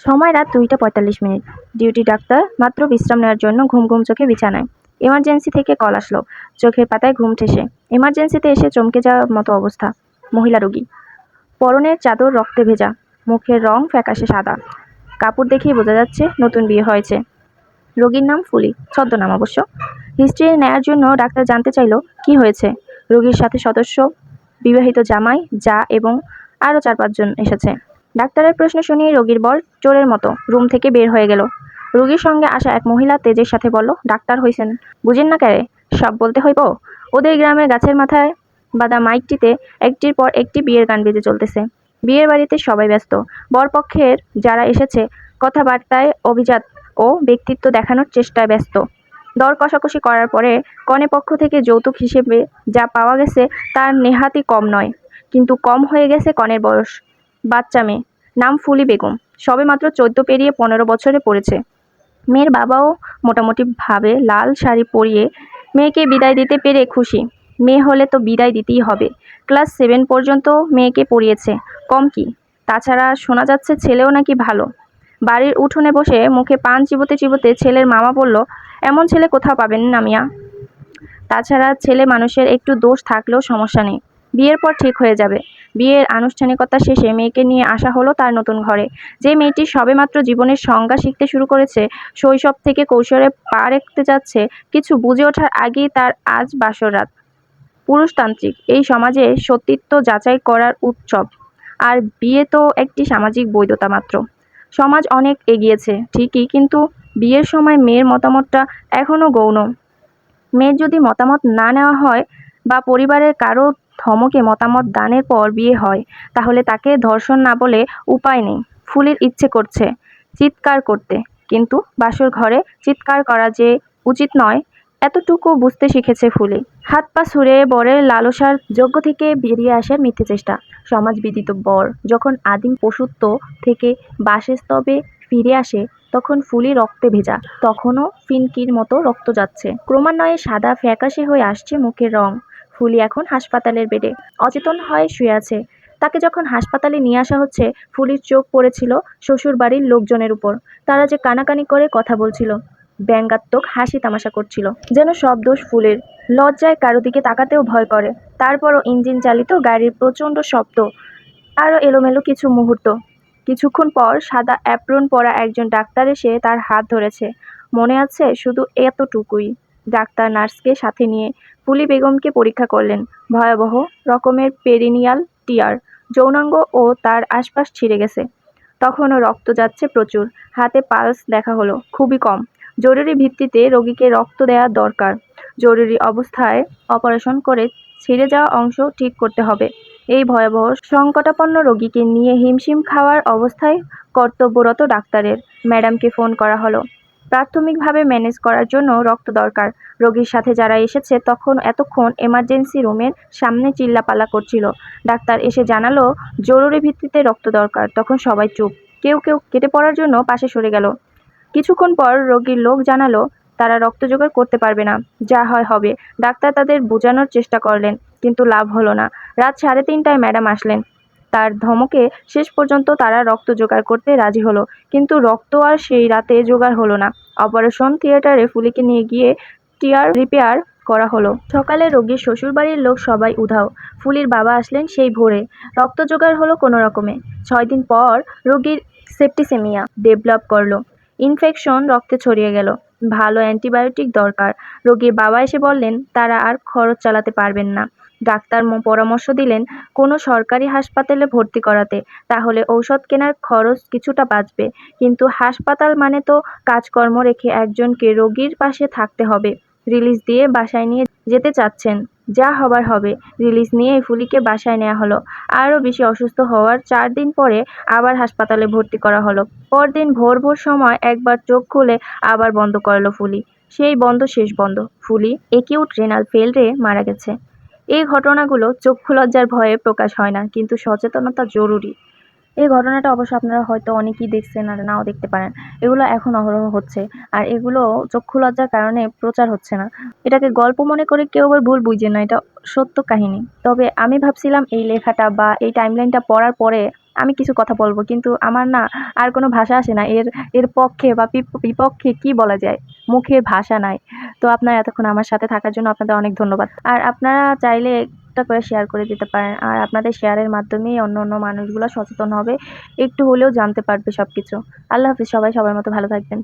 সময় রাত 2টা 45 মিনিট। ডিউটি ডাক্তার মাত্র বিশ্রাম নেওয়ার জন্য ঘুম ঘুম চোখে বিছানায়। এমার্জেন্সি থেকে কল আসলো। চোখের পাতায় ঘুম ঠেসে এমার্জেন্সিতে এসে চমকে যাওয়ার মতো অবস্থা। মহিলা রোগী, পরনের চাদর রক্তে ভেজা, মুখের রং ফ্যাকাশে সাদা। কাপড় দেখেই বোঝা যাচ্ছে নতুন বিয়ে হয়েছে। রোগীর নাম ফুলি, ছদ্মনাম অবশ্য। হিস্ট্রি নেয়ার জন্য ডাক্তার জানতে চাইলো কি হয়েছে। রোগীর সাথে সদস্য, বিবাহিত জামাই, যা এবং আরও 4-5 জন এসেছে। ডাক্তারের প্রশ্ন শুনিয়ে রোগীর বর চোরের মতো রুম থেকে বের হয়ে গেল। রোগীর সঙ্গে আসা এক মহিলা তেজের সাথে বলল, ডাক্তার হইছেন, বুঝেন না ক্যারে, সব বলতে হইব। ওদের গ্রামের গাছের মাথায় বাঁধা মাইকটিতে একটির পর একটি বিয়ের গান বেজে চলতেছে। বিয়ের বাড়িতে সবাই ব্যস্ত। বরপক্ষের যারা এসেছে কথাবার্তায় অভিজাত ও ব্যক্তিত্ব দেখানোর চেষ্টায় ব্যস্ত। দর কষাকষি করার পরে কনে পক্ষ থেকে যৌতুক হিসেবে যা পাওয়া গেছে তার নেহাতই কম নয়, কিন্তু কম হয়ে গেছে কনের বয়স। বাচ্চা মেয়ে, নাম ফুলি বেগম, সবে মাত্র 14 পেরিয়ে 15 বছরে পড়েছে। মেয়ের বাবাও মোটামুটি ভাবে লাল শাড়ি পরিয়ে মেয়েকে বিদায় দিতে পেরে খুশি। মেয়ে হলে তো বিদায় দিতেই হবে। ক্লাস 7 পর্যন্ত মেয়েকে পড়িয়েছে, কম কি। তাছাড়া শোনা যাচ্ছে ছেলেও নাকি ভালো। বাড়ির উঠোনে বসে মুখে পান চিবোতে চিবোতে ছেলের মামা বলল, এমন ছেলে কোথাও পাবেন না মিয়া। তাছাড়া ছেলে মানুষের একটু দোষ থাকলেও সমস্যা নেই, বিয়ের পর ঠিক হয়ে যাবে। বিয়ের আনুষ্ঠানিকতা শেষে মেয়েকে নিয়ে আসা হলো তার নতুন ঘরে। যে মেয়েটি সবেমাত্র জীবনের সংজ্ঞা শিখতে শুরু করেছে, শৈশব থেকে কৈশোরে পা রাখতে যাচ্ছে, কিছু বুঝে ওঠার আগেই তার আজ বাসর রাত। পুরুষতান্ত্রিক এই সমাজে সতীত্ব যাচাই করার উৎসব, আর বিয়ে তো একটি সামাজিক বৈধতা মাত্র। সমাজ অনেক এগিয়েছে ঠিকই, কিন্তু বিয়ের সময় মেয়ের মতামতটা এখনও গৌণ। মেয়ের যদি মতামত না নেওয়া হয় বা পরিবারের কারো ধমকে মতামত দানের পর বিয়ে হয়, তাহলে তাকে ধর্ষণ না বলে উপায় নেই। ফুলির ইচ্ছে করছে চিৎকার করতে, কিন্তু বাসর ঘরে চিৎকার করা যে উচিত নয়, এতটুকু বুঝতে শিখেছে ফুলি। হাত পা ছুঁড়ে বরের লালসার যোগ্য থেকে বেরিয়ে আসার মিথ্যে চেষ্টা। সমাজ বিদিত বর যখন আদিম পশুত্ব থেকে বাসস্তবে ফিরে আসে, তখন ফুলি রক্তে ভেজা, তখনও ফিনকির মতো রক্ত যাচ্ছে। ক্রমান্বয়ে সাদা ফ্যাকাশে হয়ে আসছে মুখের রং। ফুলি এখন হাসপাতালের বেডে অচেতন হয়ে শুয়ে আছে। তাকে যখন হাসপাতালে নিয়ে আসা হচ্ছে, ফুলির চোখ পড়েছিল শ্বশুর বাড়ির লোকজনের উপর। তারা যে কানাকানি করে কথা বলছিল, ব্যঙ্গাত্মক হাসি তামাশা করছিল, যেন সব দোষ ফুলের। লজ্জায় কারো দিকে তাকাতেও ভয় করে। তারপরও ইঞ্জিন চালিত গাড়ির প্রচণ্ড শব্দ, আরও এলোমেলো কিছু মুহূর্ত। কিছুক্ষণ পর সাদা অ্যাপ্রন পরা একজন ডাক্তার এসে তার হাত ধরেছে। মনে আছে শুধু এতটুকুই। ডাক্তার নার্সকে সাথে নিয়ে ফুলি বেগমকে পরীক্ষা করলেন। ভয়াবহ রকমের পেরিনিয়াল টিয়ার, যৌনাঙ্গ ও তার আশপাশ ছিঁড়ে গেছে। তখনও রক্ত যাচ্ছে প্রচুর। হাতে পালস দেখা হলো, খুবই কম। জরুরি ভিত্তিতে রোগীকে রক্ত দেওয়া দরকার। জরুরি অবস্থায় অপারেশন করে ছিঁড়ে যাওয়া অংশ ঠিক করতে হবে। এই ভয়াবহ সংকটাপন্ন রোগীকে নিয়ে হিমশিম খাওয়ার অবস্থায় কর্তব্যরত ডাক্তারের ম্যাডামকে ফোন করা হলো। প্রাথমিকভাবে ম্যানেজ করার জন্য রক্ত দরকার। রোগীর সাথে যারা এসেছে এতক্ষণ এমার্জেন্সি রুমের সামনে চিল্লাপাল্লা করছিল। ডাক্তার এসে জানালো জরুরি ভিত্তিতে রক্ত দরকার। তখন সবাই চুপ, কেউ কেউ কেটে পড়ার জন্য পাশে সরে গেল। কিছুক্ষণ পর রোগীর লোক জানালো তারা রক্ত জোগাড় করতে পারবে না, যা হয় হবে। ডাক্তার তাদের বোঝানোর চেষ্টা করলেন, কিন্তু লাভ হলো না। রাত 3:30টায় ম্যাডাম আসলেন। তার ধমকে শেষ পর্যন্ত তারা রক্ত জোগাড় করতে রাজি হলো, কিন্তু রক্ত আর সেই রাতে জোগাড় হলো না। অপারেশন থিয়েটারে ফুলিকে নিয়ে গিয়ে টিয়ার রিপেয়ার করা হলো। সকালে রোগীর শ্বশুরবাড়ির লোক সবাই উধাও। ফুলির বাবা আসলেন সেই ভোরে। রক্ত জোগাড় হলো কোনো রকমে। 6 দিন পর রোগীর সেপ্টিসেমিয়া ডেভেলপ করলো। ইনফেকশন রক্তে ছড়িয়ে গেল। ভালো অ্যান্টিবায়োটিক দরকার। রোগীর বাবা এসে বললেন তারা আর খরচ চালাতে পারবেন না। ডাক্তার পরামর্শ দিলেন কোনো সরকারি হাসপাতালে ভর্তি করাতে, তাহলে ঔষধ কেনার খরচ কিছুটা বাঁচবে। কিন্তু হাসপাতাল মানে তো কাজকর্ম রেখে একজনকে রোগীর পাশে থাকতে হবে। রিলিজ দিয়ে বাসায় নিয়ে যেতে চাচ্ছেন, যা হবার হবে। রিলিজ নিয়ে ফুলিকে বাসায় নেওয়া হলো। আরও বেশি অসুস্থ হওয়ার 4 দিন পরে আবার হাসপাতালে ভর্তি করা হলো। পরদিন ভোর ভোর সময় একবার চোখ খুলে আবার বন্ধ করলো ফুলি। সেই বন্ধ শেষ বন্ধ। ফুলি একিউট রেনাল ফেইলরে মারা গেছে। এই ঘটনাগুলো চক্ষু লজ্জার ভয়ে প্রকাশ হয় না, কিন্তু সচেতনতা জরুরি। এই ঘটনাটা অবশ্য আপনারা হয়তো অনেকেই দেখছেন আর নাও দেখতে পারেন। এগুলো এখন অহরহ হচ্ছে, আর এগুলো চক্ষু লজ্জার কারণে প্রচার হচ্ছে না। এটাকে গল্প মনে করে কেউ আবার ভুল বুঝবেন না, এটা সত্য কাহিনী। তবে আমি ভাবছিলাম এই লেখাটা বা এই টাইমলাইনটা পড়ার পরে আমি কিছু কথা বলবো, কিন্তু আমার না আর কোনো ভাষা আসে না এর এর পক্ষে বা বিপক্ষে কি বলা যায়, মুখে ভাষা নাই। তো আপনারা এতক্ষণ আমার সাথে থাকার জন্য আপনাদের অনেক ধন্যবাদ। আর আপনারা চাইলে একটা করে শেয়ার করে দিতে পারেন, আর আপনাদের শেয়ারের মাধ্যমেই অন্য মানুষগুলো সচেতন হবে, একটু হলেও জানতে পারবে সবকিছু। আল্লাহ হাফিজ, সবাই সবার মতো ভালো থাকবেন।